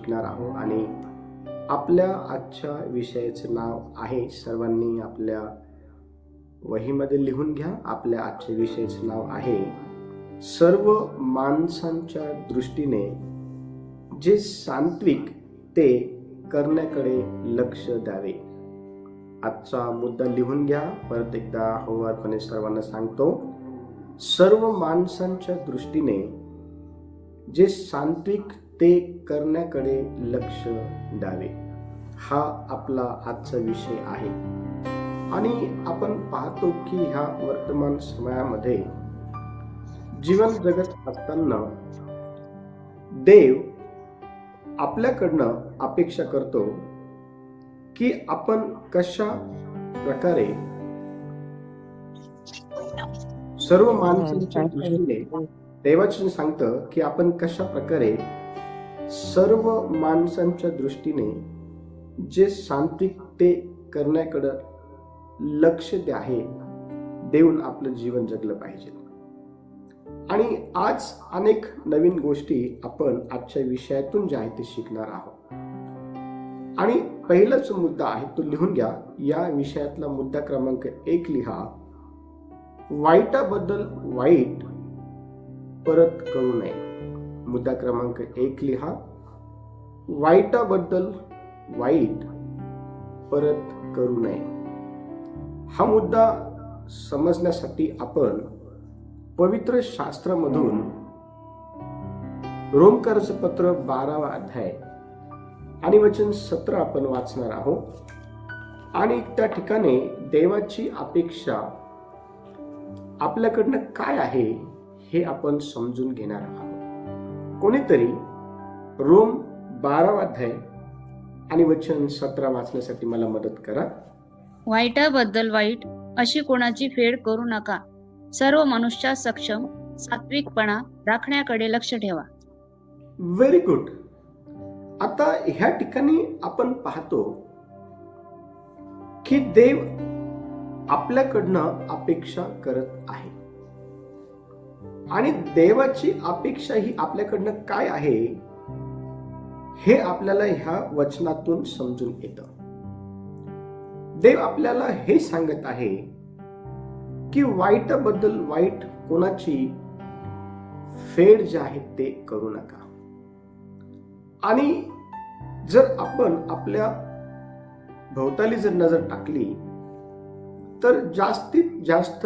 शिकणार आहोत आणि आपल्या आजच्या विषयाचे नाव आहे, सर्वांनी आपल्या वहीमध्ये लिहून घ्या. आपल्या आजच्या विषयाचे नाव आहे, सर्व माणसांच्या दृष्टीने जे सात्विक ते करण्याकडे लक्ष द्यावे. आजचा मुद्दा लिहून घ्या. परत एकदा हळूवारपणे सर्वांना सांगतो. सर्व माणसांच्या दृष्टीने जे सात्विक ते करण्याकडे लक्ष द्यावे, हा आपला आजचा विषय आहे. आणि आपण पाहतो की ह्या वर्तमान समयामध्ये जीवन जगत असताना देव आपल्याकडनं अपेक्षा करतो की आपण कशा प्रकारे सर्व माणसांच्या दृष्टीने, देवाचं सांगतं की आपण कशा प्रकारे सर्व माणसांच्या दृष्टीने जे सात्विक ते करण्याकडे लक्ष आहे देऊन आपलं जीवन जगलं पाहिजे. आणि आज अनेक नवीन गोष्टी आपण आजच्या विषयातून जे आहे ते शिकणार आहोत. आणि पहिलाच मुद्दा आहे तो लिहून घ्या. या विषयातला मुद्दा क्रमांक 1 लिहा. वाईटाबद्दल वाईट परत करू नये. मुद्दा क्रमांक 1 लिहा. वाईटाबद्दल वाईट परत करू नये. हा मुद्दा समजण्यासाठी आपण पवित्र शास्त्रामधून रोमकराचं पत्र 12वा अध्याय आणि वचन 17 आपण वाचणार आहोत. आणि त्या ठिकाणी देवाची अपेक्षा आपल्याकडनं काय आहे हे आपण समजून घेणार आहोत. कोणीतरी रोम 12वा अध्याय आणि वचन 17 वाचण्यासाठी मला मदत करा. वाईटाबद्दल वाईट अशी कोणाची फेड करू नका. सर्व मनुष्य सक्षम सात्विकपणा राखण्याकडे लक्ष ठेवा. Very good. आता ह्या ठिकाणी आपण पाहतो की देव आपल्याकडनं अपेक्षा करत आहे. आणि देवाची अपेक्षा ही आपल्याकडनं काय आहे हे आपल्याला ह्या वचनातून समजून येतं. देव आपल्याला हे सांगत आहे की वाईटाबद्दल वाईट कोणाची फेड जे आहे ते करू नका. आणि जर आपण आपल्या भोवताली जर नजर टाकली तर जास्तीत जास्त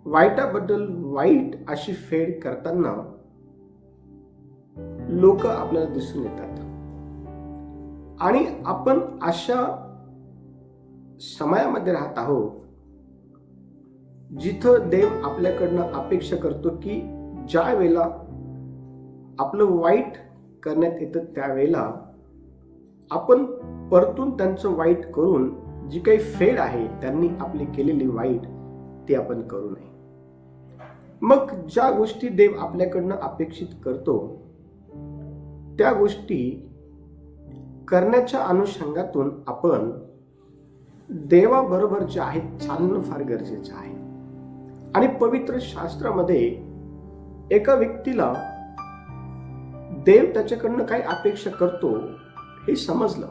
वाईटाबद्दल वाईट अशी फेड करताना लोक आपल्याला दिसून येतात. आणि आपण अशा समयामध्ये राहत आहोत जिथं देव आपल्याकडनं अपेक्षा करतो की ज्या वेळेला आपलं वाईट करण्यात येतं त्यावेळेला आपण परतून त्यांचं वाईट करून जी काही फेड आहे त्यांनी आपली केलेली वाईट ती आपण करू नये. मग ज्या गोष्टी देव आपल्याकडनं अपेक्षित करतो त्या गोष्टी करण्याच्या अनुषंगातून आपण देवाबरोबर जे आहे चालणं फार गरजेचं आहे. आणि पवित्र शास्त्रामध्ये एका व्यक्तीला देव त्याच्याकडनं काय अपेक्षा करतो हे समजलं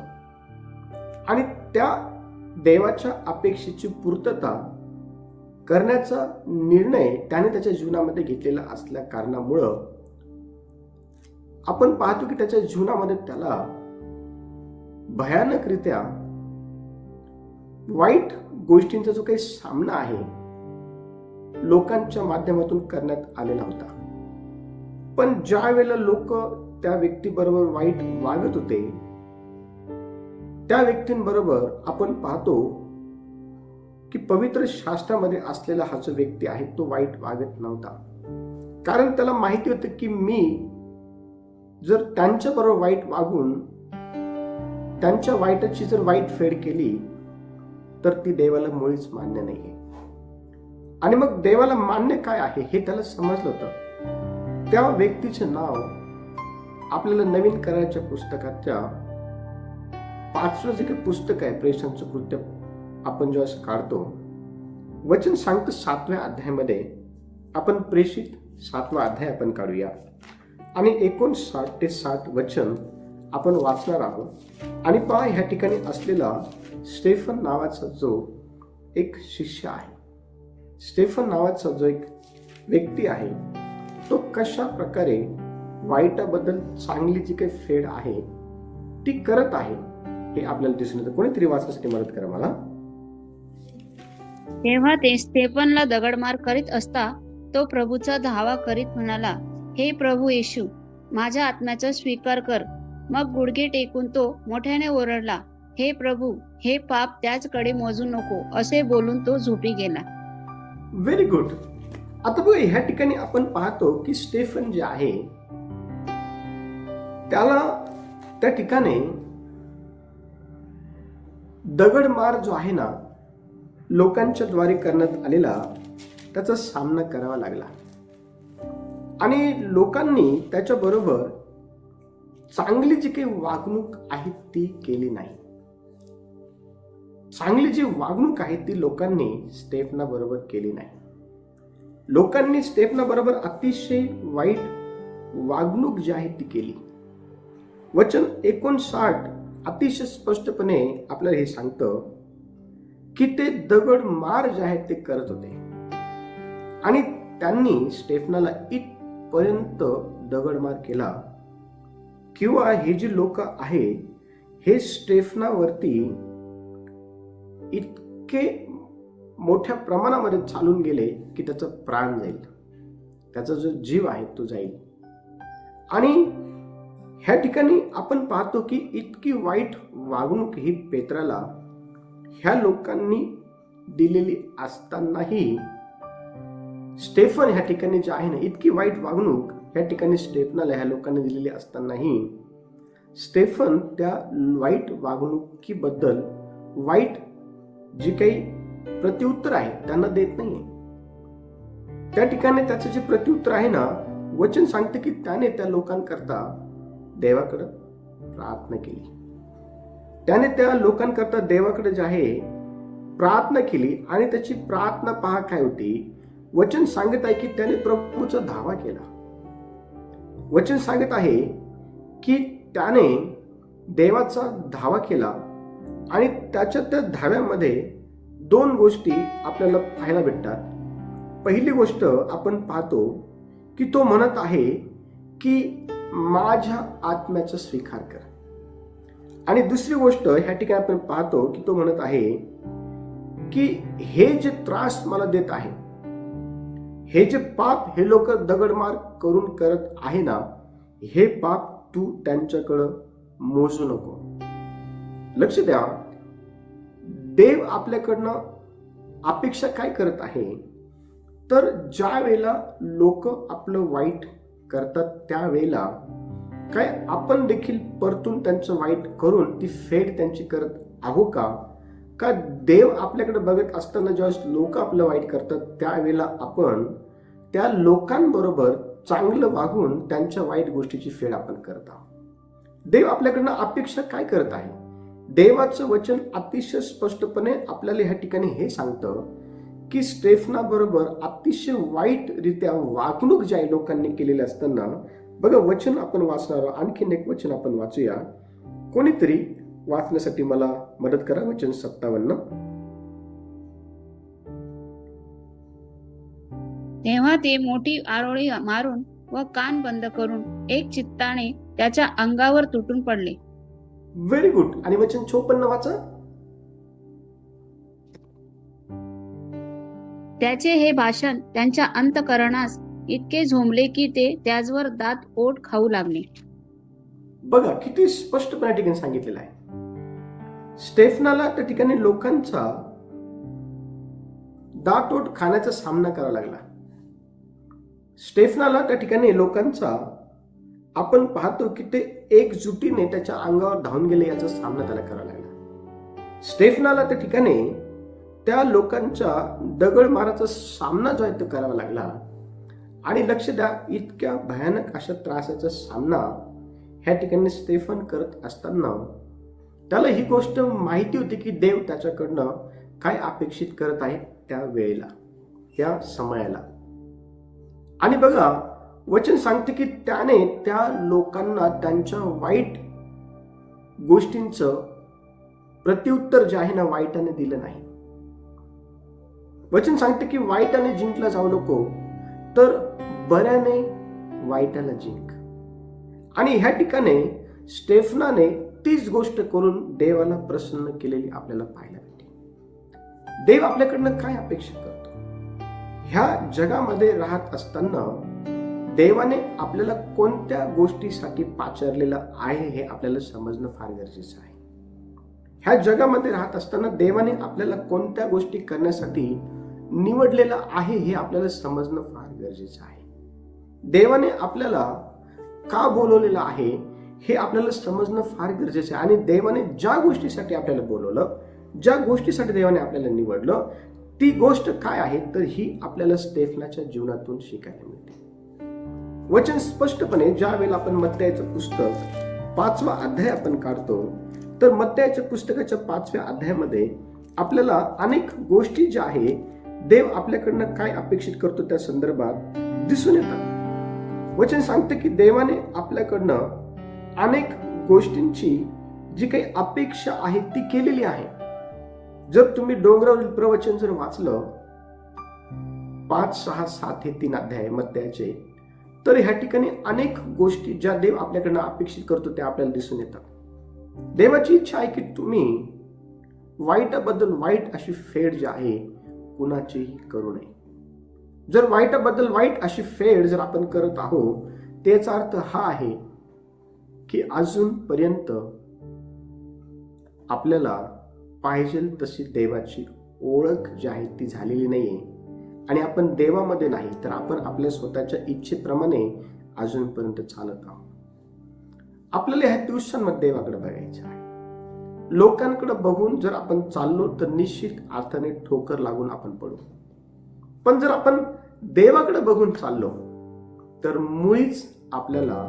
आणि त्या देवाच्या अपेक्षेची पूर्तता करण्याचा निर्णय त्याने त्याच्या जीवनामध्ये घेतलेला असल्या कारणामुळं आपण पाहतो की त्याच्या जीवनामध्ये त्याला भयानकरित्या वाईट गोष्टींचा जो काही सामना आहे लोकांच्या माध्यमातून करण्यात आलेला होता. पण ज्या वेळेला लोक त्या व्यक्तीबरोबर वाईट वागत होते त्या व्यक्तींबरोबर आपण पाहतो की पवित्र शास्त्रामध्ये असलेला हा जो व्यक्ती आहे तो वाईट वागत नव्हता. कारण त्याला माहिती होतं की मी जर त्यांच्या बरोबर वाईट वागून त्यांच्या वाईटाची जर वाईट फेड केली तर ती देवाला मुळीच मान्य नाहीये. आणि मग देवाला मान्य काय आहे हे त्याला समजलं होतं. त्या व्यक्तीचे नाव आपल्याला नवीन कराराच्या पुस्तकाच्या 5वं जे काही पुस्तक आहे प्रेषणांचं कृत्य आपण जेव्हा असं काढतो वचन सांगतं 7व्या अध्यायामध्ये आपण प्रेषित 7वा अध्याय आपण काढूया आणि 59 ते 60 वचन आपण वाचणार आहोत. आणि पहा, ह्या ठिकाणी असलेला स्टेफन नावाचा जो एक शिष्य आहे, स्टेफन नावाचा जो एक व्यक्ती आहे, तो कशा प्रकारे वाईटाबद्दल चांगली जी काही फेड आहे ती करत आहे हे आपल्याला दिसून येतं. कोणीतरी वाचण्यासाठी मदत करा मला. तेव्हा ते स्तेफनला दगडमार करीत असता तो प्रभूचा धावा करीत म्हणाला, हे प्रभू येशू, माझ्या आत्म्याचा स्वीकार कर. मग गुडघे टेकून तो मोठ्याने ओरडला, हे प्रभू, हे पाप त्याचकडे मोजू नको, असे बोलून तो झोपी गेला. Very good. आता बघा, ह्या ठिकाणी आपण पाहतो की स्टेफन जे आहे त्याला त्या ठिकाणी दगडमार जो आहे ना लोकांच्या द्वारे करण्यात आलेला, त्याचा सामना करावा लागला. आणि लोकांनी त्याच्या बरोबर चांगली जी काही वागणूक आहे ती केली नाही. चांगली जी वागणूक आहे ती लोकांनी स्टेफना बरोबर केली नाही. लोकांनी स्टेफना बरोबर अतिशय वाईट वागणूक जी आहे ती केली. वचन 59 अतिशय स्पष्टपणे आपल्याला हे सांगतं की ते दगड मार जे आहेत ते करत होते आणि त्यांनी स्टेफनाला इथपर्यंत दगडमार केला, किंवा हे जे लोक आहे हे स्टेफनावरती इतके मोठ्या प्रमाणामध्ये चालून गेले की त्याचा प्राण जाईल, त्याचा जो जीव आहे तो जाईल. आणि ह्या ठिकाणी आपण पाहतो की इतकी वाईट वागणूक ही पेत्राला ह्या लोकांनी दिलेली असतानाही स्टेफन ह्या ठिकाणी जे आहे ना, इतकी वाईट वागणूक ह्या ठिकाणी स्टेफनाला ह्या लोकांनी दिलेली असतानाही स्टेफन त्या वाईट वागणुकीबद्दल वाईट जी काही प्रत्युत्तर आहे त्यांना देत नाहीये. त्या ठिकाणी त्याचं जे प्रत्युत्तर आहे ना, वचन सांगते की त्याने त्या लोकांकरता देवाकडे प्रार्थना केली. त्याने त्या लोकांकरता देवाकडे जे आहे प्रार्थना केली. आणि त्याची प्रार्थना पहा काय होती. वचन सांगत आहे की त्याने प्रभूचा धावा केला. वचन सांगत आहे की त्याने देवाचा धावा केला. आणि त्याच्या त्या धाव्यामध्ये 2 गोष्टी आपल्याला पाहायला भेटतात. पहिली गोष्ट आपण पाहतो की तो म्हणत आहे की माझ्या आत्म्याचा स्वीकार कर. आणि दुसरी गोष्ट ह्या ठिकाणी आपण पाहतो की तो म्हणत आहे की हे जे त्रास मला देत आहे, हे जे पाप हे लोक दगडमार करून करत आहे ना, हे पाप तू त्यांच्याकडं मोजू नको. लक्ष द्या, देव आपल्याकडनं अपेक्षा काय करत आहे, तर ज्या वेळेला लोक आपलं वाईट करतात त्यावेळेला काय आपण देखील परतून त्यांचं वाईट करून ती फेड त्यांची करत आहो का? का देव आपल्याकडे बघत असताना जेव्हा लोक आपलं वाईट करतात त्यावेळेला आपण त्या लोकांबरोबर चांगलं वागून त्यांच्या वाईट गोष्टीची फेड आपण करत आहोत. देव आपल्याकडनं अपेक्षा काय करत आहे? देवाचं वचन अतिशय स्पष्टपणे आपल्याला ह्या ठिकाणी हे सांगतं की स्टेफना बरोबर अतिशय वाईटरित्या वागणूक ज्या लोकांनी केलेली असताना, बघा वचन आपण वाचणार, आणखीन एक वचन आपण वाचूया. कोणीतरी वाचण्यासाठी मला मदत करा. वचन 57. तेव्हा ते मोठी आरोळी मारून व कान बंद करून एक चित्ताने त्याच्या अंगावर तुटून पडले. Very good. आणि वचन 56 वाचा. त्याचे हे भाषण त्यांच्या अंतःकरणास इतके झोंबले की ते त्याचवर दात ओठ खाऊ लागले. बघा किती स्पष्टपणे ठिकाणी सांगितलेलं आहे. स्टेफनाला त्या ठिकाणी लोकांचा दात ओठ खाण्याचा सामना करावा लागला. स्टेफनाला त्या ठिकाणी लोकांचा आपण पाहतो की ते एकजुटीने त्याच्या अंगावर धावून गेले याचा सामना त्याला करावा लागला. स्टेफनाला त्या ठिकाणी त्या लोकांच्या दगडमाराचा सामना जो आहे तो करावा लागला. आणि लक्ष द्या, इतक्या भयानक अशा त्रासाचा सामना ह्या ठिकाणी स्टेफन करत असताना त्याला ही गोष्ट माहिती होती की देव त्याच्याकडनं काय अपेक्षित करत आहे त्या वेळेला, त्या समयाला. आणि बघा वचन सांगते की त्याने त्या लोकांना त्यांच्या वाईट गोष्टींचं प्रत्युत्तर जे आहे ना वाईटाने दिलं नाही. वचन सांगते की वाईटाने जिंकला जाऊ नको, तर बऱ्याने वाईटाला जिंक. आणि ह्या ठिकाणी स्टेफनाने तीच गोष्ट करून देवाला प्रसन्न केलेली आपल्याला पाहायला भेटते. देव आपल्याकडनं काय अपेक्षा करतो? ह्या जगामध्ये राहत असताना देवाने आपल्याला कोणत्या गोष्टीसाठी पाचारलेलं आहे हे आपल्याला समजणं फार गरजेचं आहे. ह्या जगामध्ये राहत असताना देवाने आपल्याला कोणत्या गोष्टी करण्यासाठी निवडलेलं आहे हे आपल्याला समजणं फार गरजेचं आहे. देवाने आपल्याला का बोलवलेलं आहे हे आपल्याला समजणं फार गरजेचं आहे. आणि देवाने ज्या गोष्टीसाठी आपल्याला बोलवलं, ज्या गोष्टीसाठी देवाने आपल्याला निवडलं, ती गोष्ट काय आहे तर ही आपल्याला स्टेफनाच्या जीवनातून शिकायला मिळते. वचन स्पष्टपणे ज्या वेळेला आपण मत्तयाचं पुस्तक 5वा अध्याय आपण काढतो, तर मत्तयाच्या पुस्तकाच्या 5व्या अध्यायामध्ये आपल्याला अनेक गोष्टी ज्या आहे देव आपल्याकडनं काय अपेक्षित करतो त्या संदर्भात दिसून येतात. वचन सांगते की देवाने आपल्याकडनं अनेक गोष्टींची जी काही अपेक्षा आहे ती केलेली आहे. जर तुम्ही डोंगरावरील प्रवचन जर वाचलं 5, 6, 7 हे 3 अध्याय मत्तयाचे, तर ह्या ठिकाणी अनेक गोष्टी ज्या देव आपल्याकडनं अपेक्षित करतो त्या आपल्याला दिसून येतात. देवाची इच्छा आहे की तुम्ही वाईटाबद्दल वाईट अशी फेड जी आहे कुणाचीही करू नये. जर वाईटाबद्दल वाईट अशी फेड जर आपण करत आहोत, त्याचा अर्थ हा आहे की अजूनपर्यंत आपल्याला पाहिजे तशी देवाची ओळख जी आहे ती झालेली नाहीये. आणि आपण देवामध्ये नाही तर आपण आपल्या स्वतःच्या इच्छेप्रमाणे अजूनपर्यंत चालत आहोत. आपल्याला ह्या दिवसांमध्ये देवाकडे बघायचं आहे. लोकांकडे बघून जर आपण चाललो तर निश्चित अर्थाने ठोकर लागून आपण पडू. पण जर आपण देवाकडे बघून चाललो तर मुळीच आपल्याला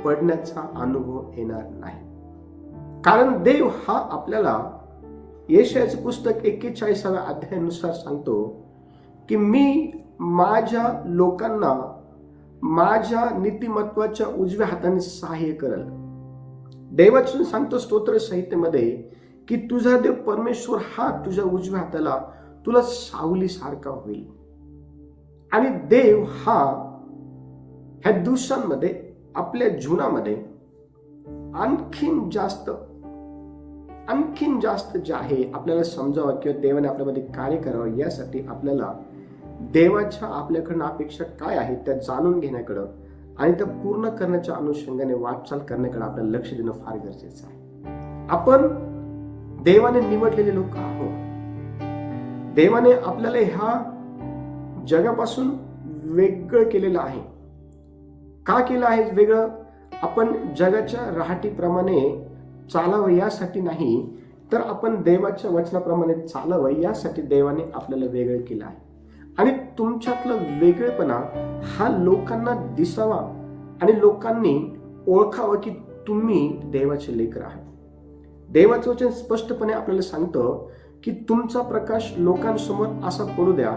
पडण्याचा अनुभव येणार नाही. कारण देव हा आपल्याला यशायाचं पुस्तक 41व्या अध्यायानुसार सांगतो की मी माझ्या लोकांना माझ्या नीतिमत्वाच्या उजव्या हाताने सहाय्य करेल. देवाचं सांगतो स्तोत्र संहितेमध्ये की तुझा देव परमेश्वर हा तुझ्या उजव्या हाताला तुला सावली सारखा होईल. आणि देव हा ह्या दिवसांमध्ये आपल्या जीवनामध्ये आणखीन जास्त जे आहे आपल्याला समजावं किंवा देवाने आपल्यामध्ये कार्य करावं, यासाठी आपल्याला देवाच्या आपल्याकडनं अपेक्षा काय आहे त्या जाणून घेण्याकडं आणि त्या पूर्ण करण्याच्या अनुषंगाने वाटचाल करण्याकडे आपल्याला लक्ष देणं फार गरजेचं आहे. आपण देवाने निवडलेले लोक आहोत. देवाने आपल्याला ह्या जगापासून वेगळं केलेलं आहे. का केलं आहे वेगळं? आपण जगाच्या राहाटीप्रमाणे चालावं यासाठी नाही, तर आपण देवाच्या वचनाप्रमाणे चालावं यासाठी देवाने आपल्याला वेगळं केलं आहे. आणि तुमच्यातलं वेगळेपणा हा लोकांना दिसावा आणि लोकांनी ओळखावं की तुम्ही देवाचे लेकर आहात. देवाचं वचन स्पष्टपणे आपल्याला सांगतं की तुमचा प्रकाश लोकांसमोर असा पडू द्या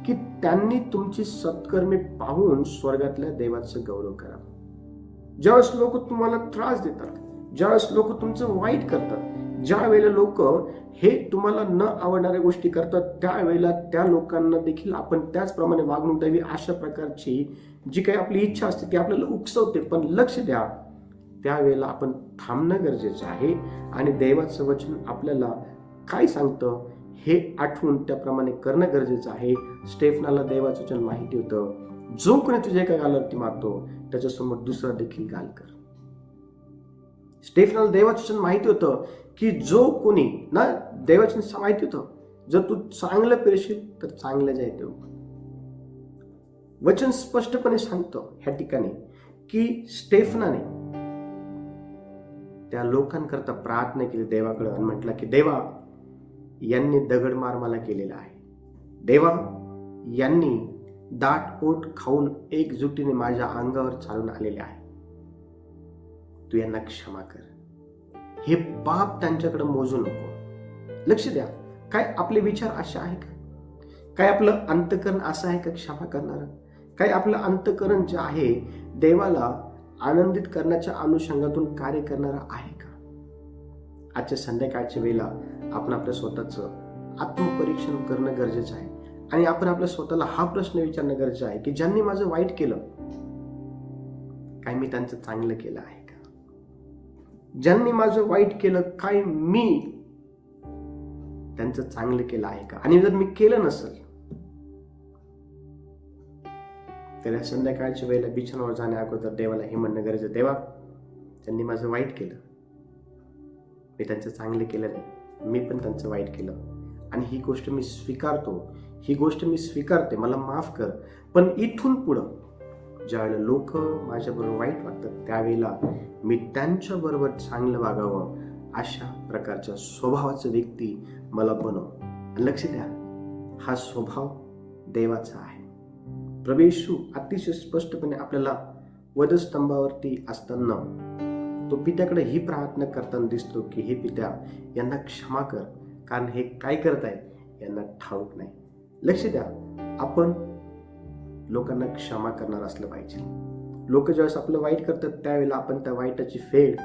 की त्यांनी तुमची सत्कर्मे पाहून स्वर्गातल्या देवाचं गौरव करावं. ज्यावेळेस लोक तुम्हाला त्रास देतात, ज्यावेळेस लोक तुमचं वाईट करतात, ज्या वेळेला लोक हे तुम्हाला न आवडणाऱ्या गोष्टी करतात, त्यावेळेला त्या लोकांना देखील आपण त्याचप्रमाणे वागणूक द्यावी अशा प्रकारची जी काही आपली इच्छा असते ती आपल्याला उकसवते. पण लक्ष द्या, त्यावेळेला आपण थांबणं गरजेचं आहे आणि देवाचं वचन आपल्याला काय सांगतं हे आठवून त्याप्रमाणे करणं गरजेचं आहे. स्टेफनाला देवाचं वचन माहिती होतं, जो कोणी तुझ्या एका गालावरती मारतो त्याच्यासमोर दुसरा देखील गाल कर. स्टेफनाला देवाचं वचन माहिती होतं की जो कोणी ना देवाचं माहिती होतं, जर तू चांगलं पेरशील तर चांगलं जाय देऊ. वचन स्पष्टपणे सांगतो ह्या ठिकाणी की स्टेफनाने त्या लोकांकरता प्रार्थना केली देवाकडे आणि म्हटलं की देवा, यांनी दगडमार मला केलेला आहे. देवा, यांनी दाटपोट खाऊन एकजुटीने माझ्या अंगावर चालून आलेले आहे. तू यांना क्षमा कर. हे पाप त्यांच्याकडे मोजू नको. लक्ष द्या, काय आपले विचार असे आहे का? काय आपलं अंतकरण असं आहे का क्षमा करणार? काही आपलं अंतःकरण जे आहे देवाला आनंदित करण्याच्या अनुषंगातून कार्य करणारा आहे का? आजच्या संध्याकाळच्या वेळेला आपण आपल्या स्वतःचं आत्मपरीक्षण करणं गरजेचं आहे आणि आपण आपल्या स्वतःला हा प्रश्न विचारणं गरजेचं आहे की ज्यांनी माझं वाईट केलं, काय मी त्यांचं चांगलं केलं आहे का? ज्यांनी माझं वाईट केलं, काय मी त्यांचं चांगलं केलं आहे का? आणि जर मी केलं नसेल तर या संध्याकाळच्या वेळेला बिछाण्यावर जाण्या अगोदर देवाला हे म्हणणं गरजेचं, देवा त्यांनी माझं वाईट केलं, मी त्यांचं चांगलं केलं नाही, मी पण त्यांचं वाईट केलं आणि ही गोष्ट मी स्वीकारतो, ही गोष्ट मी स्वीकारते, मला माफ कर. पण इथून पुढं ज्यावेळेला लोक माझ्याबरोबर वाईट वागतात त्यावेळेला मी त्यांच्याबरोबर चांगलं वागावं, अशा प्रकारच्या स्वभावाचं व्यक्ती मला बनव. लक्ष द्या, हा स्वभाव देवाचा आहे. प्रभू येशू अतिशय स्पष्टपणे आपल्याला वधस्तंभावरती असताना तो पित्याकडे ही प्रार्थना करताना दिसतो की हे पित्या, यांना क्षमा कर, कारण हे काय करत आहे यांना ठाऊक नाही. लक्ष द्या, आपण लोकांना क्षमा करणार असलं पाहिजे. लोक ज्यावेळेस आपलं वाईट करतात त्यावेळेला आपण त्या वाईटाची फेड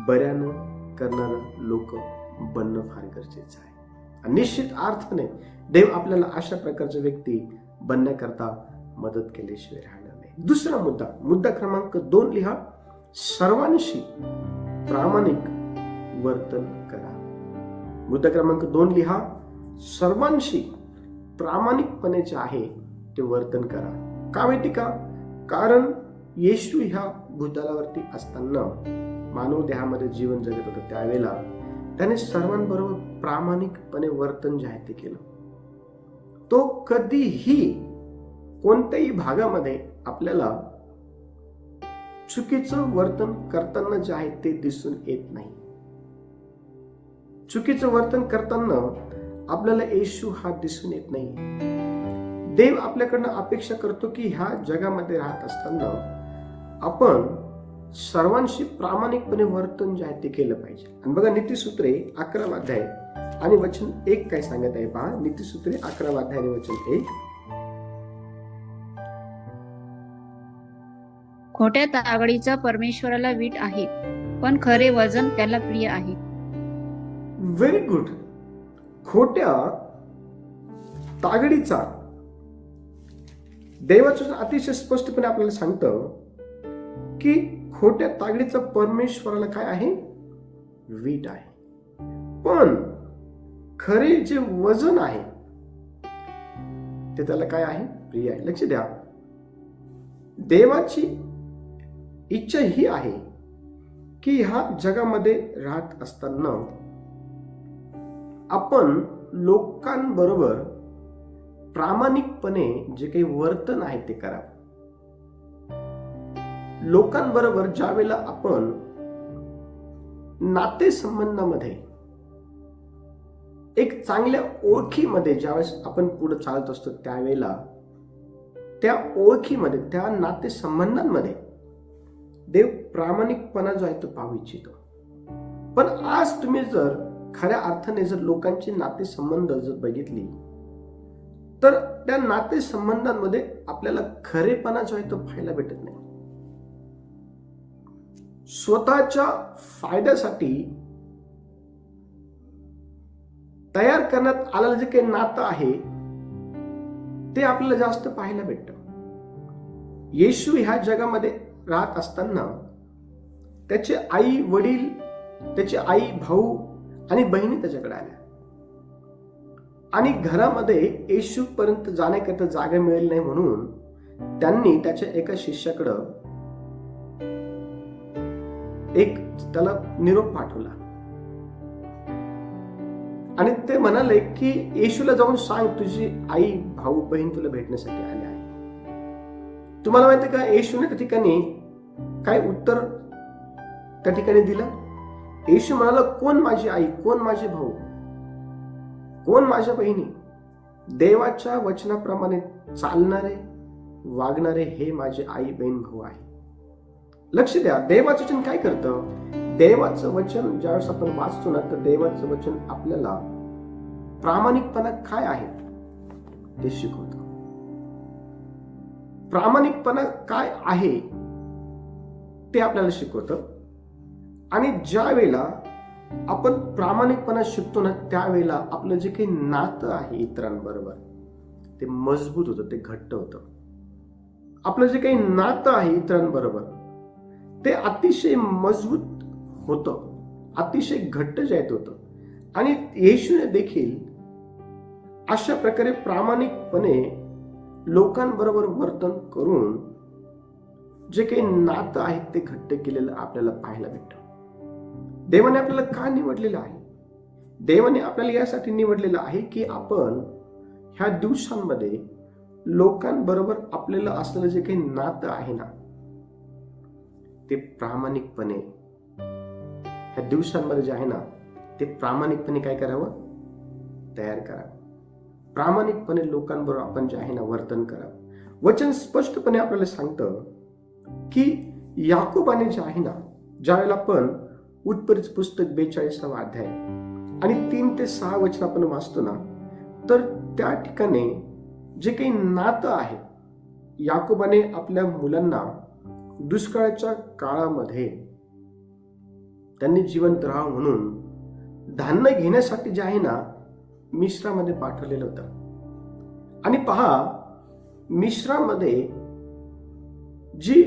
बऱ्यानं करणारं लोक बनणं फार गरजेचं आहे. आणि निश्चित अर्थाने देव आपल्याला अशा प्रकारचे व्यक्ती बनण्याकरता मदत केल्याशिवाय राहणार नाही. दुसरा मुद्दा क्रमांक 2 लिहा, सर्वांशी प्रामाणिक वर्तन करा. मुद्दा क्रमांक 2 लिहा, सर्वांशी प्रामाणिकपणे जे आहे ते वर्तन करा. का माहिती का? कारण येशू ह्या भूतलावरती असताना मानव देहामध्ये जीवन जगत होतं त्यावेळेला त्याने सर्वांबरोबर प्रामाणिकपणे वर्तन जे आहे ते केलं. तो कधीही कोणत्याही भागामध्ये आपल्याला चुकीचं वर्तन करताना जे आहे ते दिसून येत नाही. चुकीचं वर्तन करताना आपल्याला येशू हा दिसून येत नाही. देव आपल्याकडनं अपेक्षा करतो की ह्या जगामध्ये राहत असताना आपण सर्वांशी प्रामाणिकपणे वर्तन जे आहे ते केलं पाहिजे. आणि बघा, नीतिसूत्रे 11 अध्याय आणि वचन 1 काय सांगत आहे पहा. नीतिसूत्रे 11 अध्याय आणि वचन 1, खोट्या तागडीचा परमेश्वराला वीट आहे, पण खरे वजन त्याला प्रिय आहे. Very good. खोट्या तागडीचा देवाचं अतिशय स्पष्टपणे आपल्याला सांगतं की खोट्या तागडीचा परमेश्वराला काय आहे? वीट आहे. पण खरे जे वजन आहे ते त्याला काय आहे? प्रिय आहे. लक्ष द्या, देवाची इच्छा ही आहे की ह्या जगामध्ये राहत असताना आपण लोकांबरोबर प्रामाणिकपणे जे काही वर्तन आहे ते करावं. लोकांबरोबर ज्या वेळेला आपण नातेसंबंधामध्ये एक चांगल्या ओळखीमध्ये ज्यावेळेस आपण पुढे चालत असतो त्यावेळेला त्या ओळखीमध्ये, त्या नातेसंबंधांमध्ये देव प्रामाणिकपणा जो आहे तो पाहू इच्छितो. पण आज तुम्ही जर खऱ्या अर्थाने जर लोकांची नातेसंबंध जर बघितली तर त्या नातेसंबंधांमध्ये आपल्याला खरेपणा जो आहे तो पाहायला भेटत नाही. स्वतःच्या फायद्यासाठी तयार करण्यात आलेलं जे काही नातं आहे ते आपल्याला जास्त पाहायला भेटतं. येशू ह्या जगामध्ये राहत असताना त्याचे आई वडील, त्याचे आई भाऊ आणि बहिणी त्याच्याकडे आल्या आणि घरामध्ये येशू पर्यंत जाण्याकरता जागा मिळेल नाही म्हणून त्यांनी त्याच्या एका शिष्याकडं एक त्याला निरोप पाठवला आणि ते म्हणाले की येशूला जाऊन सांग तुझी आई भाऊ बहीण तुला भेटण्यासाठी आले आहे. तुम्हाला माहिती का येशूने त्या ठिकाणी काय उत्तर त्या ठिकाणी दिलं? येशू म्हणाला, कोण माझी आई, कोण माझे भाऊ, कोण माझ्या बहिणी? देवाच्या वचनाप्रमाणे चालणारे वागणारे हे माझे आई बहीण भाऊ आहे. लक्ष द्या, देवाचं वचन काय करतं? देवाचं वचन ज्यावेळेस आपण वाचतो ना तर देवाचं वचन आपल्याला प्रामाणिकपणा काय आहे ते शिकवतं. प्रामाणिकपणा काय आहे ते आपल्याला शिकवतं. आणि ज्या वेळेला आपण प्रामाणिकपणा शिकतो ना, त्यावेळेला आपलं जे काही नातं आहे इतरांबरोबर ते मजबूत होतं, ते घट्ट होतं. आपलं जे काही नातं आहे इतरांबरोबर ते अतिशय मजबूत होतं, अतिशय घट्ट जायत होतं. आणि येशूने देखील अशा प्रकारे प्रामाणिकपणे लोकांबरोबर वर्तन करून जे काही नातं आहे ते घट्ट केलेलं आपल्याला पाहायला भेटतं. देवाने आपल्याला का निवडलेलं आहे? देवाने आपल्याला यासाठी निवडलेलं आहे की आपण ह्या दिवसांमध्ये लोकांबरोबर आपल्याला असलेलं जे काही नातं आहे ना, ते प्रामाणिकपणे ह्या दिवसांमध्ये जे आहे ना ते प्रामाणिकपणे काय करावं? तयार करावं. प्रामाणिकपणे लोकांबरोबर आपण जे आहे ना वर्तन करावं. वचन स्पष्टपणे आपल्याला सांगतं की याकोबाने जे आहे ना, ज्यावेळेला आपण उत्पत्तीचं पुस्तक 42वा अध्याय आणि 3 ते 6 वचन आपण वाचतो ना, तर त्या ठिकाणी जे काही नातं आहे, याकोबाने आपल्या मुलांना दुष्काळाच्या काळामध्ये त्यांनी जिवंत राहावं म्हणून धान्य घेण्यासाठी जे आहे ना मिश्रामध्ये पाठवलेलं होतं. आणि पहा, मिश्रामध्ये जी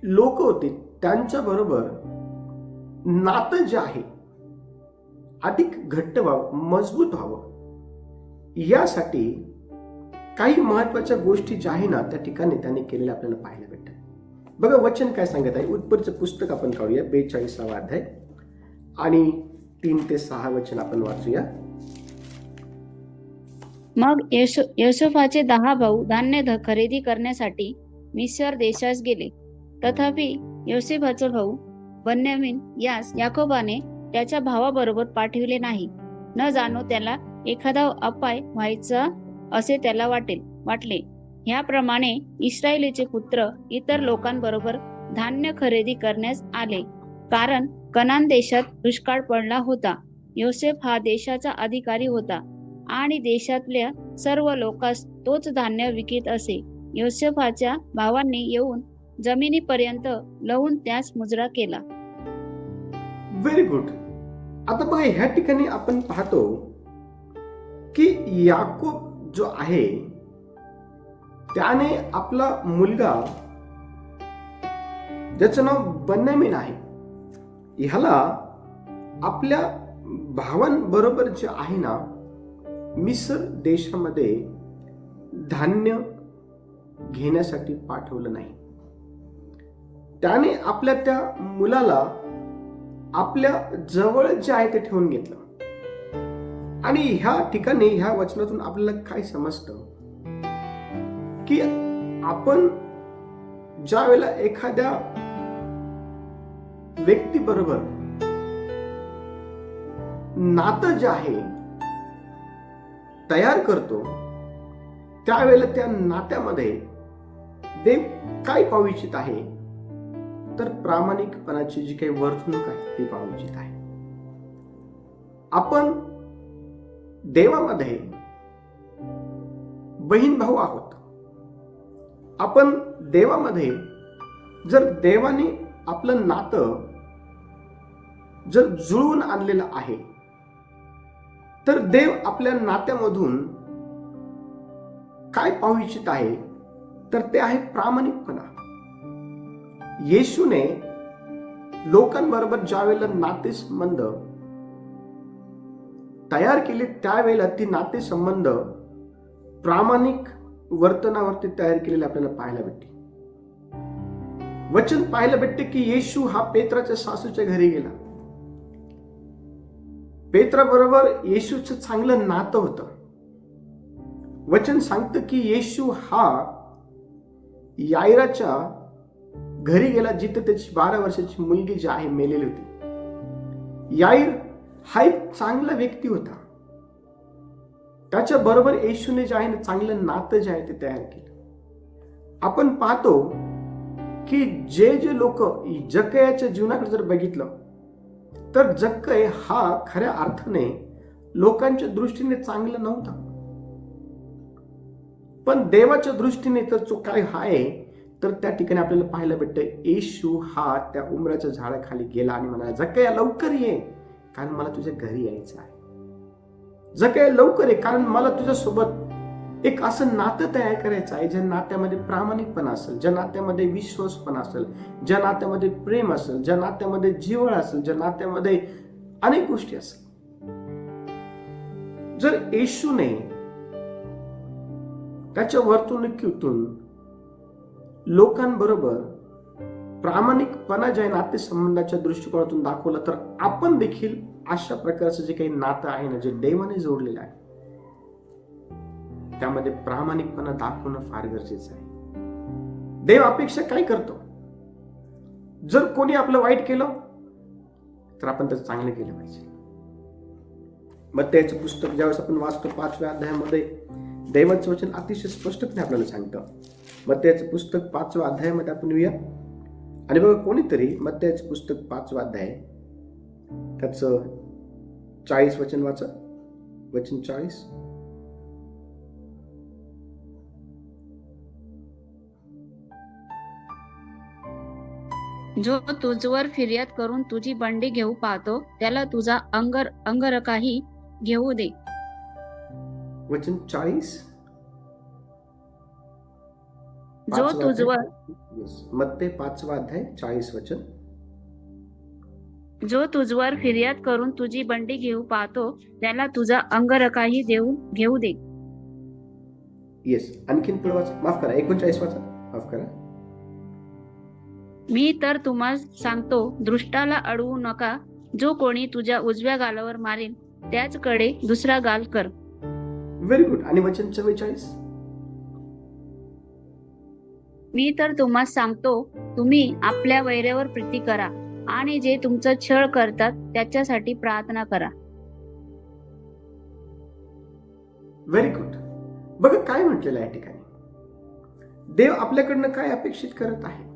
लोक होती त्यांच्या बरोबर नातं जे आहे अधिक घट्ट व्हावं, मजबूत व्हावं, यासाठी काही महत्वाच्या गोष्टी ज्या आहे ना त्या ठिकाणी त्यांनी केलेल्या आपल्याला पाहायला भेटतात. बघा वचन काय सांगत आहे. उत्पत्तीचं पुस्तक आपण काढूया 42वा अध्याय आणि 3 ते 6 वचन आपण वाचूया. मग योसेफाचे 10 भाऊ धान्य खरेदी करण्यासाठी मिस्र देशास गेले. तथापि योसेफाचा भाऊ बन्यामीन यास याकोबाने त्याच्या भावाबरोबर पाठविले नाही, न जाणो त्याला एखादा अपाय व्हायचा असे त्याला वाटले. ह्याप्रमाणे इस्रायलीचे पुत्र इतर लोकांबरोबर धान्य खरेदी करण्यास आले, कारण कनान देशात दुष्काळ पडला होता. योसेफ हा देशाचा अधिकारी होता आणि देशातल्या सर्व लोकांस तोच धान्य विकित असे. योसेफाच्या भावांनी येऊन जमिनीपर्यंत लवून त्यास मुजरा केला. Very good. आता बघा ह्या ठिकाणी आपण पाहतो की याकोब जो आहे त्याने आपला मुलगा ज्याचं नाव बन्यामीन आहे, ह्याला आपल्या भावांबरोबर जे आहे ना मिस्र देशामध्ये धान्य घेण्यासाठी पाठवलं नाही. त्याने आपल्या त्या मुलाला आपल्या जवळ जे आहे ते ठेवून घेतलं. आणि ह्या ठिकाणी ह्या वचनातून आपल्याला काय समजतं की आपण ज्या वेळेला एखाद्या व्यक्तीबरोबर नातं जे आहे तयार करतो, त्यावेळेला त्या नात्यामध्ये देव काय पाहू इच्छित आहे, तर प्रामाणिकपणाची जी काही वर्तणूक आहे ती पाहू इच्छित आहे. आपण देवामध्ये बहीण भाऊ आहोत. आपण देवामध्ये जर देवाने आपलं नातं जर जुळवून आणलेलं आहे, तर देव आपल्या नात्यामधून काय पाहू इच्छित आहे, तर ते आहे प्रामाणिकपणा. येशूने लोकांबरोबर ज्या वेळेला नातेसंबंध तयार केले, त्यावेळेला ती नातेसंबंध प्रामाणिक वर्तनावरती तयार केलेले आपल्याला पाहायला भेटते. वचन पाहायला भेटते की येशू हा पेत्राच्या सासूच्या घरी गेला. पेत्राबरोबर येशूचं चांगलं नातं होतं. वचन सांगतं की येशू हा याईराच्या घरी गेला, जिथे त्याची 12 वर्षाची मुलगी जी आहे मेलेली होती. याईर हा एक चांगला व्यक्ती होता. त्याच्या बरोबर येशूने जे आहे ना चांगलं नातं जे आहे ते तयार केलं. आपण पाहतो की जे लोक जक्कयाच्या जीवनाकडे जर बघितलं तर जक्कय हा खऱ्या अर्थाने लोकांच्या दृष्टीने चांगला नव्हता. पण देवाच्या दृष्टीने तर जो काय आहे, तर त्या ठिकाणी आपल्याला पाहायला भेटतं, येशू हा त्या उमराच्या झाडाखाली गेला आणि म्हणाला, जक्कया लवकर ये, कारण मला तुझ्या घरी यायचं आहे. जक्कया लवकर ये, कारण मला तुझ्यासोबत एक असं नातं तयार करायचं आहे, ज्या नात्यामध्ये प्रामाणिकपणा असेल, ज्या नात्यामध्ये विश्वासपणा असेल, ज्या नात्यामध्ये प्रेम असेल, ज्या नात्यामध्ये जिव्हाळा असेल, ज्या नात्यामध्ये अनेक गोष्टी असेल. जर येशूने त्याच्या वर्तणुकीतून लोकांबरोबर प्रामाणिकपणा ज्या नातेसंबंधाच्या दृष्टिकोनातून दाखवला, तर आपण देखील अशा प्रकारचं जे काही नातं आहे ना, जे देवाने जोडलेलं आहे, त्यामध्ये प्रामाणिकपणा दाखवणं फार गरजेचं आहे. देव अपेक्षा काय करतो? जर कोणी आपलं वाईट केलं तर आपण त्याचं चांगलं केलं पाहिजे. मत्तेचं पुस्तक ज्यावेळेस आपण वाचतो 5व्या अध्यायामध्ये देवाचं वचन अतिशय स्पष्टपणे आपल्याला सांगतं. मत्तेचं पुस्तक 5व्या अध्यायामध्ये आपण येऊया आणि बघा, कोणीतरी मत्तेचं पुस्तक 5वा अध्याय त्याचं 40 वचन वाचा. वचन 40. जो तुझवर फिर्याद करून तुझी बंडी घेऊ पाहतो, त्याला तुझा अंगरखाही घेऊ दे. वचन 40. जो तुझवर मत्ते 5वा अध्याय 40 वचन. जो तुझवर फिर्याद करून तुझी बंडी घेऊ पाहतो, त्याला तुझा अंगरखाही घेऊ दे. येस, आणखीन पुढे वाचा. माफ करा, 39 वाचा. माफ करा. मी तर तुम्हाला सांगतो, दृष्टाला अडवू नका. जो कोणी तुझ्या उजव्या गालावर मारेल, त्याचकडे दुसरा गाल कर. Very good. आणि वचन 44. मी तर तुम्हाला सांगतो, तुम्ही आपल्या वैऱ्यावर प्रीती करा आणि जे तुमचं छळ करतात त्याच्यासाठी प्रार्थना करा. Very good. बघा काय म्हटलेलं आहे या ठिकाणी. देव आपल्याकडनं काय अपेक्षित करत आहे?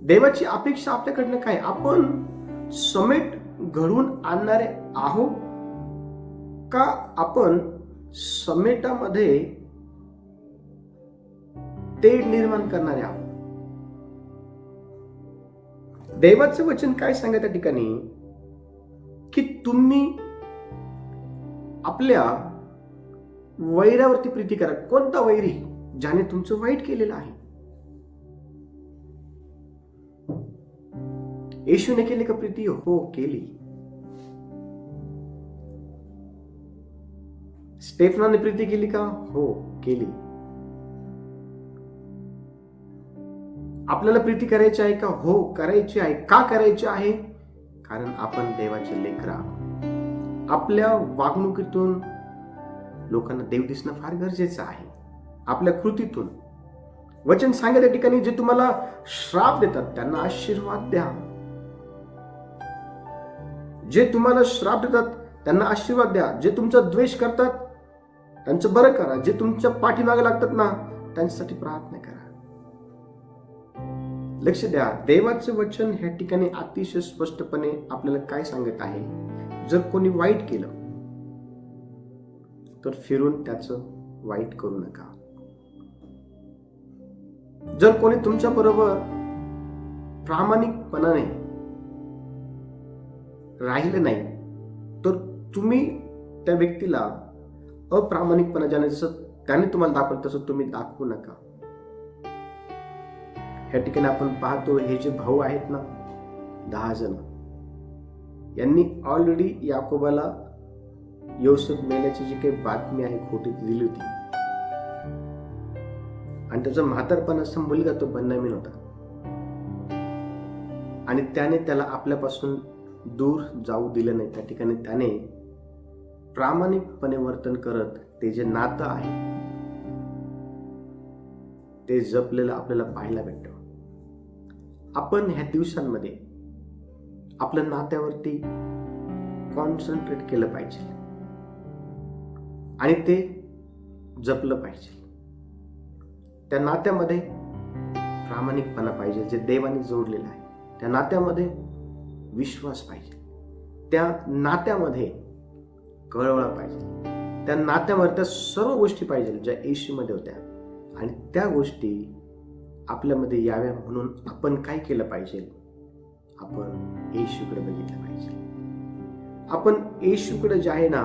देवाची अपेक्षा आपल्याकडनं काय? आपण समेट घडवून आणणारे आहोत का आपण समेटामध्ये तेढ निर्माण करणारे आहोत? देवाचं वचन काय सांगत त्या ठिकाणी की तुम्ही आपल्या वैरावरती प्रीती करा. कोणता वैरी? ज्याने तुमचं वाईट केलेलं आहे. येशूने केली का प्रीती? हो, केली. स्टेफनाने प्रीती केली का? हो, केली. आपल्याला प्रीती करायची आहे का? हो, करायची आहे. का करायची आहे? कारण आपण देवाचे लेकरं आहोत. आपल्या वागणुकीतून लोकांना देव दिसणं फार गरजेचं आहे. आपल्या कृतीतून. वचन सांगत त्या ठिकाणी, जे तुम्हाला श्राप देतात त्यांना आशीर्वाद द्या. जे तुम्हाला श्राप देतात त्यांना आशीर्वाद द्या. जे तुमचा द्वेष करतात त्यांचं बरं करा. जे तुमच्या पाठीमागे लागतात ना, त्यांच्यासाठी प्रार्थना करा. लक्ष द्या, देवाचे वचन ह्या ठिकाणी अतिशय स्पष्टपणे आपल्याला काय सांगत आहे? जर कोणी वाईट केलं तर फिरून त्याचं वाईट करू नका. जर कोणी तुमच्या बरोबर प्रामाणिकपणाने राहिलं नाही तर तुम्ही त्या व्यक्तीला अप्रामाणिकपणा ज्याने जसं त्याने तुम्हाला दाखवलं तसं तुम्ही दाखवू नका. ह्या ठिकाणी आपण पाहतो, हे जे भाऊ आहेत ना, 10 जण, यांनी ऑलरेडी याकोबाला योसेफ मेल्याची जी काही बातमी आहे खोटी दिली होती. आणि त्याचा म्हातारपणाचा मुलगा तो बेन्यामीन होता. आणि त्याने त्याला आपल्यापासून दूर जाऊ दिलं नाही. त्या ठिकाणी त्याने प्रामाणिकपणे वर्तन करत ते जे नातं आहे ते जपलेलं आपल्याला पाहायला भेटतं. आपण ह्या दिवसांमध्ये आपल्या नात्यावरती कॉन्सन्ट्रेट केलं पाहिजे आणि ते जपलं पाहिजे. त्या नात्यामध्ये प्रामाणिकपणा पाहिजे जे देवाने जोडलेलं आहे. त्या नात्यामध्ये विश्वास पाहिजे. त्या नात्यामध्ये कळवळा पाहिजे. त्या नात्यामध्ये त्या सर्व गोष्टी पाहिजे ज्या येशूमध्ये होत्या, आणि त्या गोष्टी आपल्यामध्ये याव्या म्हणून आपण काय केलं पाहिजे? आपण येशूकडे बघितलं पाहिजे. आपण येशूकडे जे आहे ना,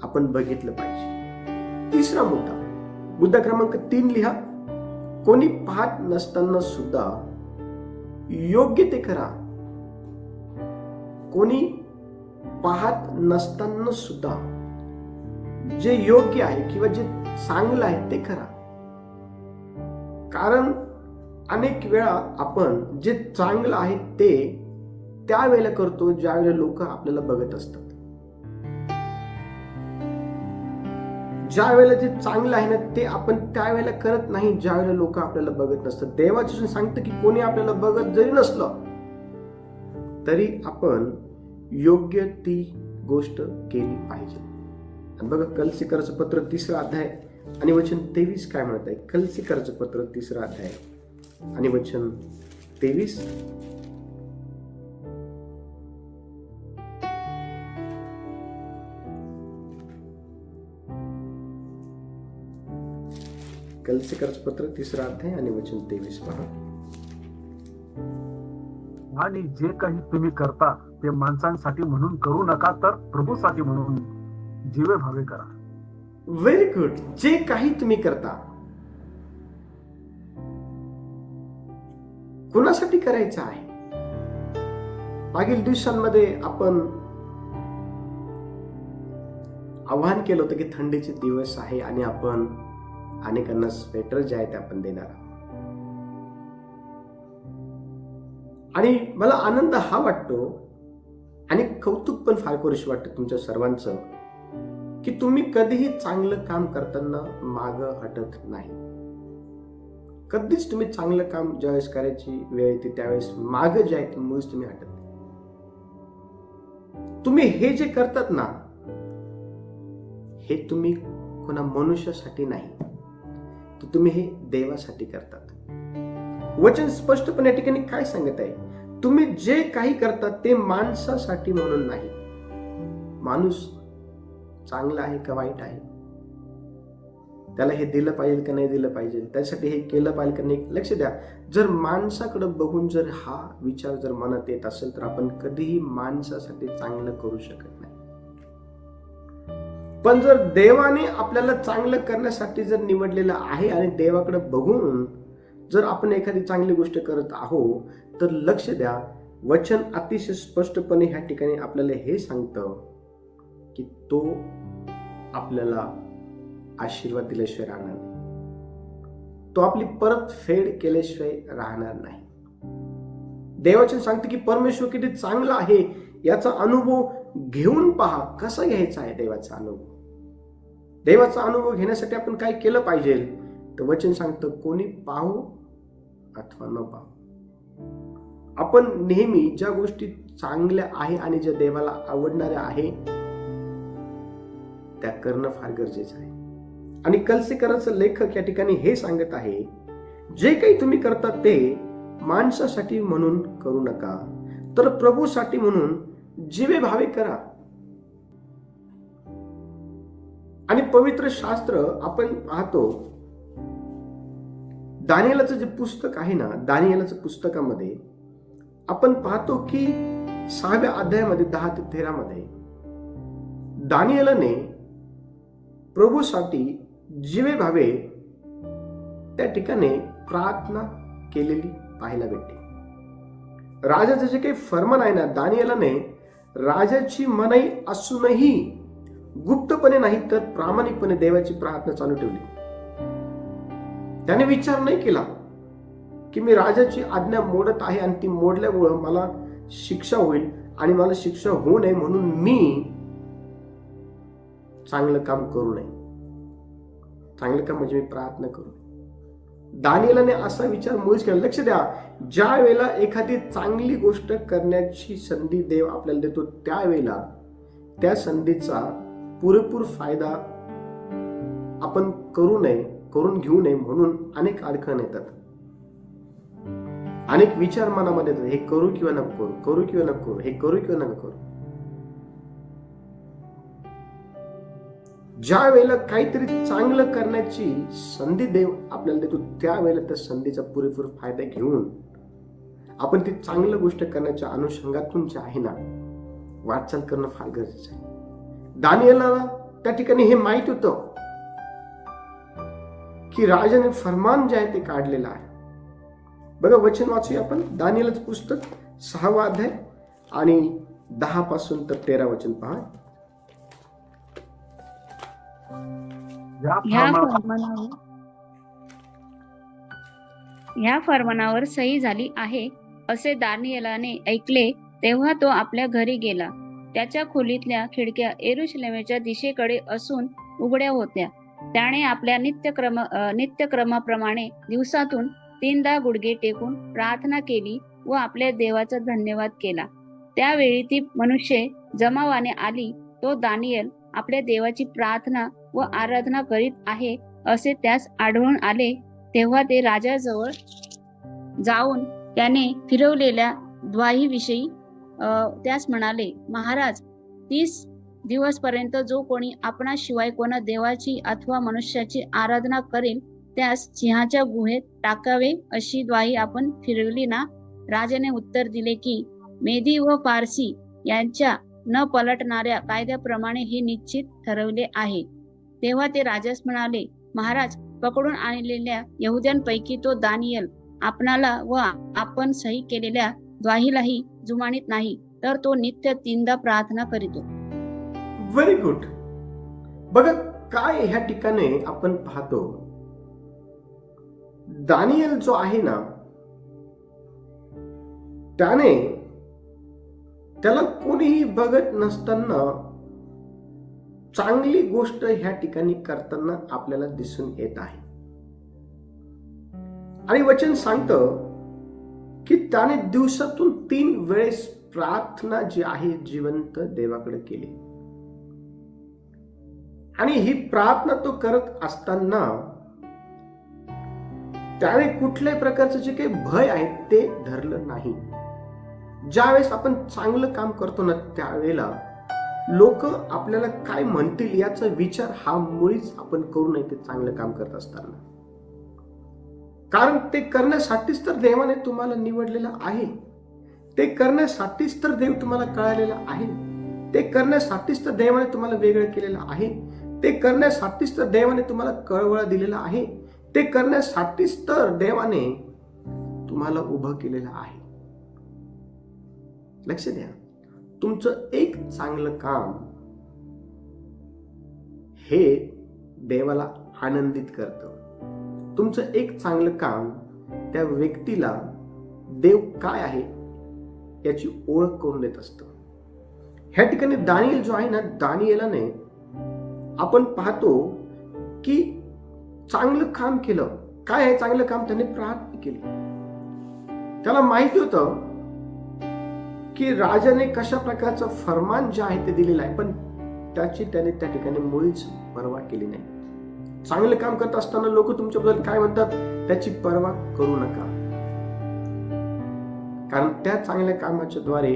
आपण बघितलं पाहिजे. तिसरा मुद्दा क्रमांक 3 लिहा. कोणी पाहत नसताना सुद्धा योग्य ते करा. कोणी पाहत नसताना सुद्धा जे योग्य आहे किंवा जे चांगलं आहे ते करा. कारण अनेक वेळा आपण जे चांगलं आहे ते त्यावेळेला करतो ज्यावेळेला लोक आपल्याला बघत असतात. ज्या वेळेला जे चांगलं आहे ना ते आपण त्यावेळेला करत नाही ज्यावेळेला लोक आपल्याला बघत नसतात. देवाचं सांगतं की कोणी आपल्याला बघत जरी नसलं तरी आपण योग्य ती गोष्ट केली पाहिजे. आणि बघा कलसीकराचं पत्र 3 अध्याय आणि वचन 23 काय म्हणत आहे. कलसीकराचं पत्र 3 अध्याय आणि वचन 23. कलसीकराचं पत्र 3 अध्याय आणि वचन 23 पहा. आणि जे काही तुम्ही करता ते माणसांसाठी म्हणून करू नका, तर प्रभूसाठी म्हणून जीवे भावे करा. Very good. जे काही तुम्ही करता कुणासाठी करायचं आहे? मागील दिवसांमध्ये आपण आव्हान केलं होतं की थंडीचे दिवस आहे आणि आपण अनेकांना स्वेटर जे आहे ते आपण देणार आहोत. आणि मला आनंद हा वाटतो आणि कौतुक पण फार करूशी वाटतं तुमच्या सर्वांचं की तुम्ही कधीही चांगलं काम करताना मागं हटत नाही. कधीच तुम्ही चांगलं काम ज्यावेळेस करायची वेळ येते त्यावेळेस मागं जे आहे मुळीच तुम्ही हटत नाही. तुम्ही हे जे करतात ना हे तुम्ही कोणा मनुष्यासाठी नाही, तर तुम्ही हे देवासाठी करतात. वचन स्पष्टपणे या ठिकाणी काय सांगत आहे? तुम्ही जे काही करतात ते माणसासाठी म्हणून नाही. माणूस चांगला आहे का वाईट आहे, त्याला हे दिलं पाहिजे का नाही दिलं पाहिजे, त्यासाठी हे केलं पाहिजे का नाही. लक्ष द्या, जर माणसाकडे बघून जर हा विचार जर मनात येत असेल तर आपण कधीही माणसासाठी चांगलं करू शकत नाही. पण जर देवाने आपल्याला चांगलं करण्यासाठी जर निवडलेलं आहे आणि देवाकडे बघून जर आपण एखादी चांगली गोष्ट करत आहोत तर लक्ष द्या, वचन अतिशय स्पष्टपणे ह्या ठिकाणी आपल्याला हे सांगतं की तो आपल्याला आशीर्वाद दिल्याशिवाय राहणार नाही, तो आपली परतफेड केल्याशिवाय राहणार नाही. देववचन सांगते की परमेश्वर किती चांगला आहे याचा अनुभव घेऊन पहा. कसा घ्यायचा आहे देवाचा अनुभव? देवाचा अनुभव घेण्यासाठी आपण काय केलं पाहिजे? तर वचन सांगतं कोणी पाहू अथवा न पाहू. आपण नेहमी ज्या गोष्टी चांगल्या आहे आणि ज्या देवाला आवडणाऱ्या आहे त्या करणं फार गरजेचं आहे. आणि कलसीकराचं लेखक या ठिकाणी हे सांगत आहे, जे काही तुम्ही करता ते माणसासाठी म्हणून करू नका, तर प्रभूसाठी म्हणून जीवे भावे करा. आणि पवित्र शास्त्र आपण पाहतो, दानिएलाचं जे पुस्तक आहे ना, दानिएलाच्या पुस्तकामध्ये आपण पाहतो की 6व्या अध्यायामध्ये 10 ते 13 मध्ये दानिएलाने प्रभूसाठी जीवे भावे त्या ठिकाणी प्रार्थना केलेली पाहायला भेटते. राजाचे जे काही फर्मान आहे ना, दानिएलाने राजाची मनाई असूनही गुप्तपणे नाही तर प्रामाणिकपणे देवाची प्रार्थना चालू ठेवली. त्याने विचार नाही केला की मी राजाची आज्ञा मोडत आहे आणि ती मोडल्यामुळे मला शिक्षा होईल आणि मला शिक्षा होऊ नये म्हणून मी चांगलं काम करू नये. चांगलं काम म्हणजे मी प्रार्थना करू. दानिएलाने असा विचार मुळीच केला. लक्ष द्या, ज्या वेळेला एखादी चांगली गोष्ट करण्याची संधी देव आपल्याला देतो त्यावेळेला त्या संधीचा पुरेपूर फायदा आपण करून घेऊ नये म्हणून अनेक अडचणी येतात, अनेक विचार मनामध्ये येतात. हे करू किंवा नको करू, करू किंवा नको करू, हे करू किंवा नको करू. ज्या वेळेला काहीतरी चांगलं करण्याची संधी देव आपल्याला देतो, त्यावेळेला त्या संधीचा पुरेपूर फायदा घेऊन आपण ती चांगलं गोष्ट करण्याच्या अनुषंगातून जे आहे ना, वाटचाल करणं फार गरजेचं आहे. दानिएलला त्या ठिकाणी हे माहित होतं की राजाने फरमान जे आहे ते काढलेलं आहे. बघा, वचन वाचूया आपण. दानिएलच पुस्तक 6वा अध्याय आणि 10 पासून तर 13 वचन पहा. ह्या फरमानावर सही झाली आहे असे दानिएलाने ऐकले तेव्हा तो आपल्या घरी गेला. त्याच्या खोलीतल्या खिडक्या यरुशलेमेच्या दिशेकडे असून उघड्या होत्या. त्याने आपल्या नित्यक्रमाप्रमाणे दिवसातून 3दा गुडघे टेकून प्रार्थना केली व आपल्या देवाचा धन्यवाद केला. त्यावेळी ती मनुष्ये जमावाने आली. तो दानिएल आपल्या देवाची प्रार्थना व आराधना करीत आहे असे त्यास आढळून आले. तेव्हा ते राजाजवळ जाऊन त्याने फिरवलेल्या द्वाहीविषयी त्यास म्हणाले, महाराज, 30 दिवसपर्यंत जो कोणी आपणाशिवाय कोणा देवाची अथवा मनुष्याची आराधना करेल त्यास सिंहाच्या गुहेत टाकावे अशी द्वाही आपण फिरवली ना? राजाने उत्तर दिले की मेदी व पारसी यांच्या न पलटणाऱ्या कायद्याप्रमाणे हे निश्चित ठरवले आहे. तेव्हा ते राजास म्हणाले, महाराज, पकडून आणलेल्या यहुद्यांपैकी तो दानिएल आपणाला व आपण सही केलेल्या द्वाहीलाही जुमानीत नाही, तर तो नित्य 3दा प्रार्थना करीतो. Very good. बघा, काय ह्या ठिकाणी आपण पाहतो, दानिएल जो आहे ना, त्याला कोणीही बघत नसताना चांगली गोष्ट ह्या ठिकाणी करताना आपल्याला दिसून येत आहे. आणि वचन सांगतं की त्याने दिवसातून 3 वेळेस प्रार्थना जी आहे जिवंत देवाकडे केली. आणि ही प्रार्थना तो करत असताना त्याने कुठल्याही प्रकारचं जे काही भय आहे ते धरलं नाही. ज्यावेळेस आपण चांगलं काम करतो ना, त्यावेळेला लोक आपल्याला काय म्हणतील याचा विचार हा मुळीच आपण करू नये ते चांगलं काम करत असताना. कारण ते करण्यासाठीच तर देवाने तुम्हाला निवडलेलं आहे. ते करण्यासाठीच तर देव तुम्हाला कळालेला आहे. ते करण्यासाठीच तर देवाने तुम्हाला वेगळं केलेलं आहे. ते करण्यासाठीच तर देवाने तुम्हाला कळवळा दिलेला आहे. ते करण्यासाठीच तर देवाने तुम्हाला उभं केलेलं आहे. लक्ष द्या, तुमचं एक चांगलं काम हे देवाला आनंदित करतं. तुमचं एक चांगलं काम त्या व्यक्तीला देव काय आहे याची ओळख करून देत असतं. ह्या ठिकाणी दानिएल जो आहे ना, दानिएलाने आपण पाहतो की चांगलं काम केलं. काय आहे चांगलं काम? त्याने प्रार्थना केली. त्याला माहिती होतं की राजाने कशा प्रकारचं फरमान जे आहे ते दिलेलं आहे, पण त्याने त्या ठिकाणी मुळीच पर्वा केली नाही. चांगलं काम करत असताना लोक तुमच्याबद्दल काय म्हणतात त्याची पर्वा करू नका. कारण त्या चांगल्या कामाच्या द्वारे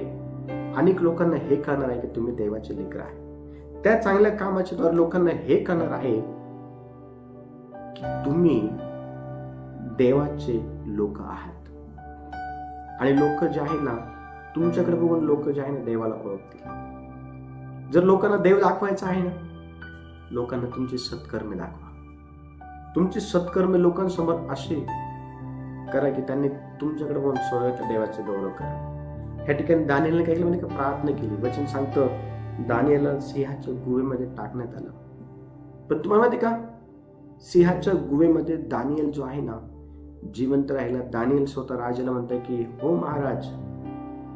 अनेक लोकांना हे कळणार आहे की तुम्ही देवाचे लेकर आहे. त्या चांगल्या कामाच्या द्वारे लोकांना हे कळणार आहे की तुम्ही देवाचे लोक आहात. आणि लोक जे आहे ना, तुमच्याकडे बघून लोक जे आहे ना देवाला ओळखतील. जर लोकांना देव दाखवायचा आहे ना, लोकांना तुमची सत्कर्मे दाखवा. तुमची सत्कर्मे लोकांसमोर असे करा की त्यांनी तुमच्याकडे बघून स्वर्गाच्या देवाचे गौरव करा. ह्या ठिकाणी दानिएलने काय केलं म्हणजे का प्रार्थना केली. वचन सांगतं दानिएलला सिंहाच्या गुहेमध्ये टाकण्यात आलं. पण तुम्हाला माहिती का, सिंहाच्या गुहेमध्ये दानिएल जो आहे ना जिवंत राहिला. दानिएल स्वतः राजाला म्हणतोय की हो महाराज,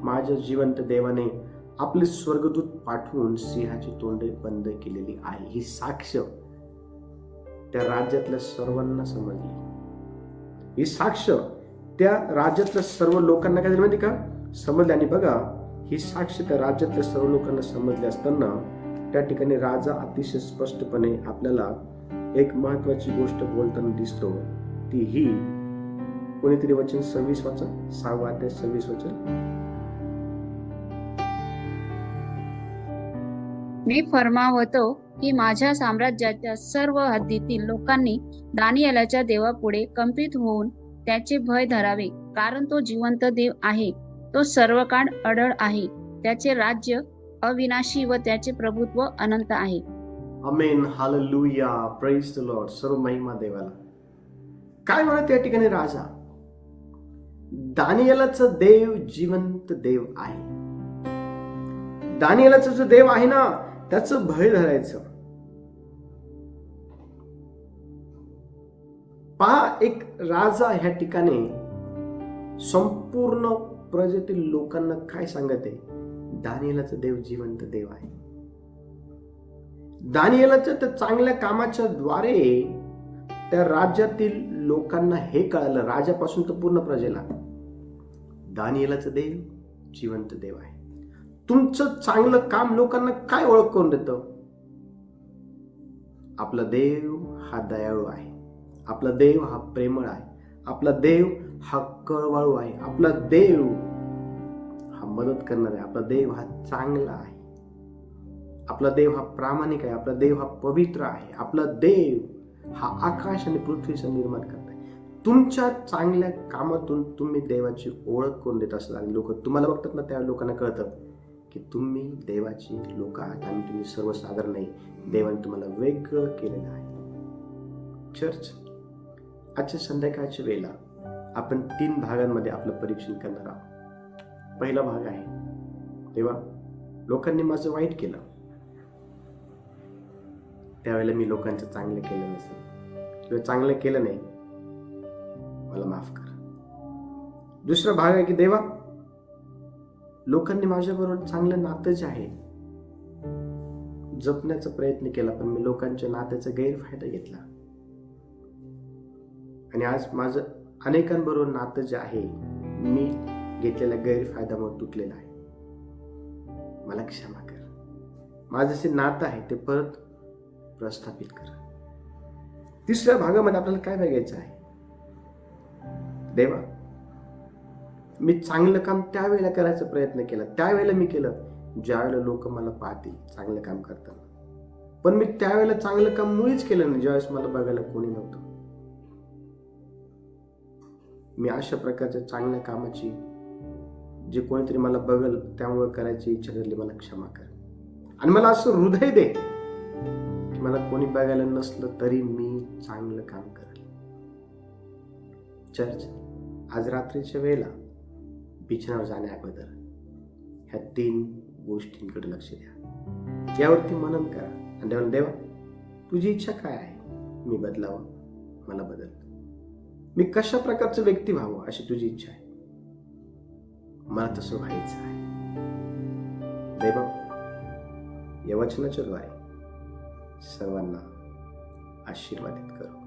माझ्या जिवंत देवाने आपले स्वर्गदूत पाठवून सिंहाची तोंडे बंद केलेली आहे. ही साक्ष त्या राज्यातल्या सर्वांना समजली. ही साक्ष त्या राज्यातल्या सर्व लोकांना काय झाली माहिती का, समजली. आणि बघा, ही साक्ष त्या राज्यातल्या सर्व लोकांना समजली असताना त्या ठिकाणी राजा अतिशय स्पष्टपणे आपल्याला एक महत्वाची गोष्ट बोलताना दिसतो. ती ही कोणीतरी वचन 26 वाचा, 6वा अध्याय 26 वचन. मी फरमावतो की माझ्या साम्राज्याच्या सर्व हद्दीतील लोकांनी दानिएलाच्या देवापुढे कंपित होऊन त्याचे भय धरावे, कारण तो जिवंत देव आहे. तो सर्वकाळ अढळ आहे. त्याचे राज्य अविनाशी व त्याचे प्रभुत्व अनंत आहे. आमेन, हालेलुया, प्रेज द लॉर्ड. सर्व महिमा देवाला. काय म्हणत या ठिकाणी राजा? दानिएलाचा देव जिवंत देव आहे. दानिएलाचा जो देव आहे ना, त्याचं भय धरायचं. पहा, एक राजा ह्या ठिकाणी संपूर्ण प्रजेतील लोकांना काय सांगत आहे? दानिएलाचा देव जिवंत देव आहे. दानिएलाच्या त्या चांगल्या कामाच्या द्वारे त्या राज्यातील लोकांना हे कळालं, राजापासून तर पूर्ण प्रजेला, दानिएलाचा देव जिवंत देव आहे. तुमचं चांगलं काम लोकांना काय ओळख करून देतं? आपला देव हा दयाळू आहे. आपला देव हा प्रेमळ आहे. आपला देव हा कळवळू आहे. आपला देव हा मदत करणार आहे. आपला देव हा चांगला आहे. आपला देव हा प्रामाणिक आहे. आपला देव हा पवित्र आहे. आपला देव हा आकाश आणि पृथ्वीचं निर्माण करत आहे. तुमच्या चांगल्या कामातून तुम्ही देवाची ओळख करून देत असतात आणि लोक तुम्हाला बघतात ना, त्या लोकांना कळतं की तुम्ही देवाची लोक आहात आणि तुम्ही सर्वसाधारण नाही. देवाने तुम्हाला वेगळं केलेलं आहे. चर्च, आजच्या संध्याकाळच्या वेळेला आपण 3 भागांमध्ये आपलं परीक्षण करणार आहोत. पहिला भाग आहे, देवा, लोकांनी माझं वाईट केलं, त्यावेळेला मी लोकांचं चांगलं केलं नसेल किंवा चांगलं केलं नाही, मला माफ कर. दुसरा भाग आहे की देवा, लोकांनी माझ्याबरोबर चांगलं नातं जे आहे जपण्याचा प्रयत्न केला, पण मी लोकांच्या नात्याचा गैरफायदा घेतला आणि आज माझं अनेकांबरोबर नातं जे आहे मी घेतलेल्या गैरफायद्यामुळे तुटलेलं आहे. मला क्षमा कर. माझं जे नातं आहे ते परत प्रस्थापित कर. तिसऱ्या भागामध्ये आपल्याला काय बघायचं आहे? देवा, मी चांगलं काम त्यावेळेला करायचा प्रयत्न केला, त्यावेळेला मी केलं ज्यावेळेला लोक मला पाहतील चांगलं काम करताना, पण मी त्यावेळेला चांगलं काम मुळीच केलं नाही ज्यावेळेस मला बघायला कोणी नव्हतं. मी अशा प्रकारच्या चांगल्या कामाची जे कोणीतरी मला बघल त्यामुळे करायची इच्छा धरली, मला क्षमा कर. आणि मला असं हृदय दे की मला कोणी बघायला नसलं तरी मी चांगलं काम करेल. चर्च, आज रात्रीच्या वेळेला बिछाण्यावर जाण्या अगोदर ह्या 3 गोष्टींकडे लक्ष द्या. यावरती मनन करा आणि देवाला, देवा, तुझी इच्छा काय आहे? मी बदलावं, मला बदल. मी कशा प्रकारचं व्यक्ती व्हावं अशी तुझी इच्छा आहे, मला तसं व्हायचं आहे. देवा, या वचनाच्या द्वारे सर्वांना आशीर्वादित करो.